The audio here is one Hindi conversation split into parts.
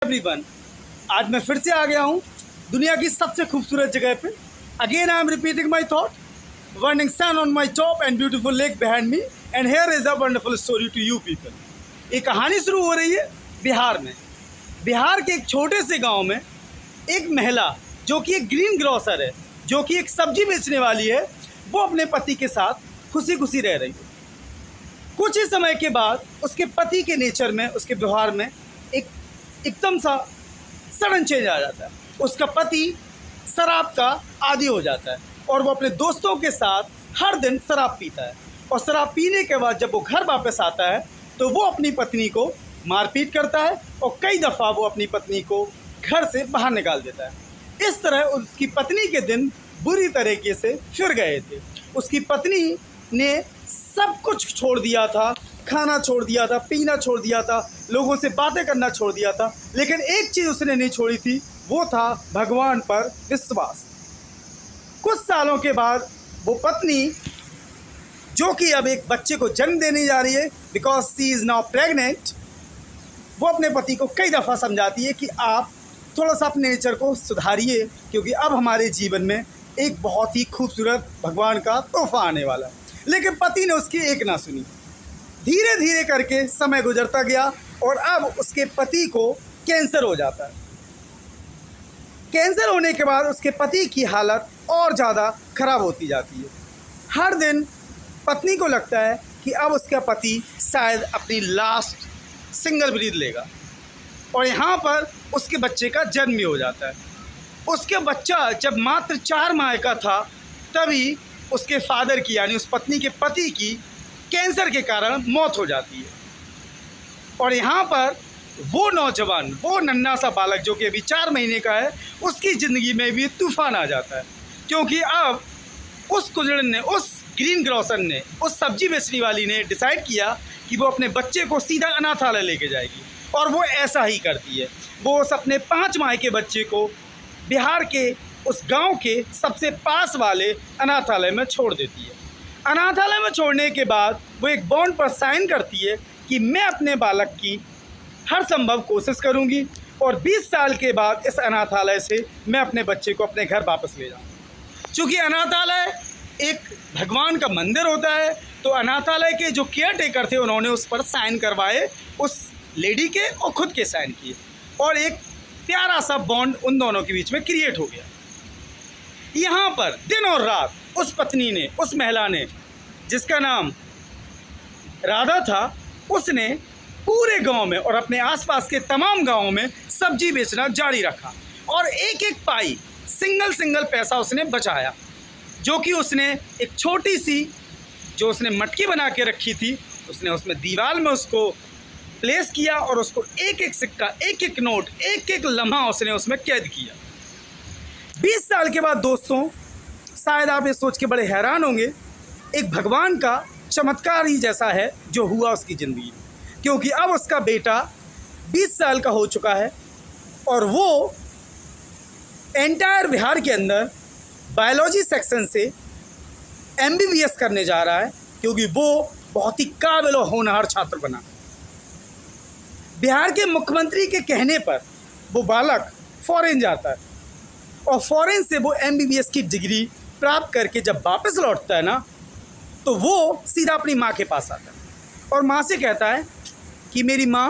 एवरीवन, आज मैं फिर से आ गया हूँ दुनिया की सबसे खूबसूरत जगह पे। Again I am repeating my thought, burning sun on my top and beautiful lake behind me and here is a wonderful story to you people. एक कहानी शुरू हो रही है बिहार में। बिहार के एक छोटे से गांव में एक महिला जो कि एक ग्रीन ग्रोसर है, जो कि एक सब्जी बेचने वाली है, वो अपने पति के साथ खुशी खुशी रह रही है। कुछ ही समय के बाद उसके पति के नेचर में, उसके व्यवहार में एकदम सा सडन चेंज आ जाता है। उसका पति शराब का आदी हो जाता है और वो अपने दोस्तों के साथ हर दिन शराब पीता है। और शराब पीने के बाद जब वो घर वापस आता है तो वो अपनी पत्नी को मारपीट करता है और कई दफ़ा वो अपनी पत्नी को घर से बाहर निकाल देता है। इस तरह उसकी पत्नी के दिन बुरी तरीके से फिर गए थे। उसकी पत्नी ने सब कुछ छोड़ दिया था, खाना छोड़ दिया था, पीना छोड़ दिया था, लोगों से बातें करना छोड़ दिया था, लेकिन एक चीज़ उसने नहीं छोड़ी थी, वो था भगवान पर विश्वास। कुछ सालों के बाद वो पत्नी, जो कि अब एक बच्चे को जन्म देने जा रही है, because she is now pregnant, वो अपने पति को कई दफ़ा समझाती है कि आप थोड़ा सा अपने नेचर को सुधारिए, क्योंकि अब हमारे जीवन में एक बहुत ही खूबसूरत भगवान का तोहफा आने वाला है। लेकिन पति ने उसकी एक ना सुनी। धीरे धीरे करके समय गुजरता गया और अब उसके पति को कैंसर हो जाता है। कैंसर होने के बाद उसके पति की हालत और ज़्यादा ख़राब होती जाती है। हर दिन पत्नी को लगता है कि अब उसका पति शायद अपनी लास्ट सिंगल ब्रीथ लेगा और यहाँ पर उसके बच्चे का जन्म भी हो जाता है। उसके बच्चा जब मात्र 4 माह का था तभी उसके फादर की, यानी उस पत्नी के पति की कैंसर के कारण मौत हो जाती है। और यहाँ पर वो नौजवान, वो नन्हा सा बालक जो कि अभी 4 महीने का है, उसकी ज़िंदगी में भी तूफान आ जाता है, क्योंकि अब उस कुजड़न ने, उस ग्रीन ग्रोसर ने, उस सब्जी बेचने वाली ने डिसाइड किया कि वो अपने बच्चे को सीधा अनाथालय लेके जाएगी। और वो ऐसा ही करती है। वो उस अपने 5 माह के बच्चे को बिहार के उस गांव के सबसे पास वाले अनाथालय में छोड़ देती है। अनाथालय में छोड़ने के बाद वो एक बॉन्ड पर साइन करती है कि मैं अपने बालक की हर संभव कोशिश करूंगी और 20 साल के बाद इस अनाथालय से मैं अपने बच्चे को अपने घर वापस ले जाऊँ। चूँकि अनाथालय एक भगवान का मंदिर होता है, तो अनाथालय के जो केयर टेकर थे उन्होंने उस पर साइन करवाए, उस लेडी के और ख़ुद के साइन किए, और एक प्यारा सा बॉन्ड उन दोनों के बीच में क्रिएट हो गया। यहाँ पर दिन और रात उस पत्नी ने, उस महिला ने, जिसका नाम राधा था, उसने पूरे गांव में और अपने आसपास के तमाम गांवों में सब्जी बेचना जारी रखा और एक एक पाई, सिंगल पैसा उसने बचाया, जो कि उसने एक छोटी सी, जो उसने मटकी बना के रखी थी, उसने उसमें दीवार में उसको प्लेस किया और उसको एक एक सिक्का, एक एक नोट, एक एक लम्हा उसने उसमें कैद किया। 20 साल के बाद दोस्तों, शायद आप ये सोच के बड़े हैरान होंगे, एक भगवान का चमत्कार ही जैसा है जो हुआ उसकी ज़िंदगी में, क्योंकि अब उसका बेटा 20 साल का हो चुका है और वो एंटायर बिहार के अंदर बायोलॉजी सेक्शन से MBBS करने जा रहा है, क्योंकि वो बहुत ही काबिल और होनहार छात्र बना। बिहार के मुख्यमंत्री के कहने पर वो बालक फॉरेन जाता है और फॉरेन से वो MBBS की डिग्री प्राप्त करके जब वापस लौटता है ना, तो वो सीधा अपनी माँ के पास आता है और माँ से कहता है कि मेरी माँ,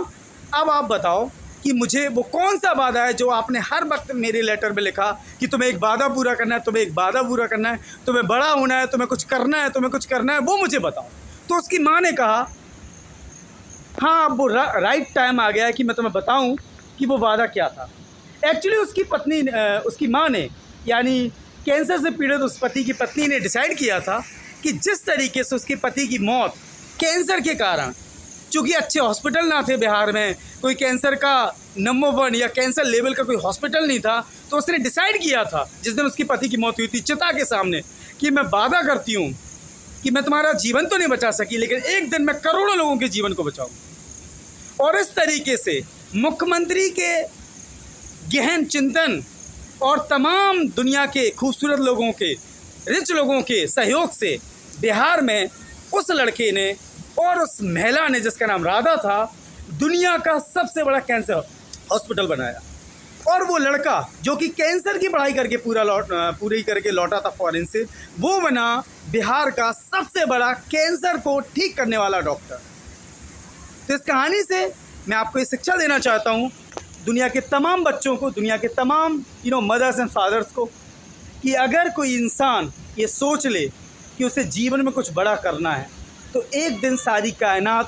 अब आप बताओ कि मुझे वो कौन सा वादा है जो आपने हर वक्त मेरे लेटर में लिखा कि तुम्हें एक वादा पूरा करना है, तुम्हें एक वादा पूरा करना है, तुम्हें बड़ा होना है, तुम्हें कुछ करना है, तुम्हें कुछ करना है, वो मुझे बताओ। तो उसकी माँ ने कहा, हाँ, अब वो राइट टाइम आ गया है कि मैं तुम्हें बताऊँ कि वो वादा क्या था। एक्चुअली उसकी पत्नी, उसकी माँ ने, यानी कैंसर से पीड़ित उस पति की पत्नी ने डिसाइड किया था कि जिस तरीके से उसके पति की मौत कैंसर के कारण, चूँकि अच्छे हॉस्पिटल ना थे बिहार में, कोई कैंसर का नंबर 1 या कैंसर लेवल का कोई हॉस्पिटल नहीं था, तो उसने डिसाइड किया था जिस दिन उसकी पति की मौत हुई थी चिता के सामने कि मैं वादा करती हूँ कि मैं तुम्हारा जीवन तो नहीं बचा सकी, लेकिन एक दिन मैं करोड़ों लोगों के जीवन को बचाऊँ। और इस तरीके से मुख्यमंत्री के गहन चिंतन और तमाम दुनिया के खूबसूरत लोगों के, रिच लोगों के सहयोग से बिहार में उस लड़के ने और उस महिला ने, जिसका नाम राधा था, दुनिया का सबसे बड़ा कैंसर हॉस्पिटल बनाया। और वो लड़का जो कि कैंसर की पढ़ाई करके पूरी करके लौटा था फॉरेन से, वो बना बिहार का सबसे बड़ा कैंसर को ठीक करने वाला डॉक्टर। तो इस कहानी से मैं आपको ये शिक्षा देना चाहता हूँ, दुनिया के तमाम बच्चों को, दुनिया के तमाम मदर्स एंड फादर्स को, कि अगर कोई इंसान ये सोच ले कि उसे जीवन में कुछ बड़ा करना है, तो एक दिन सारी कायनात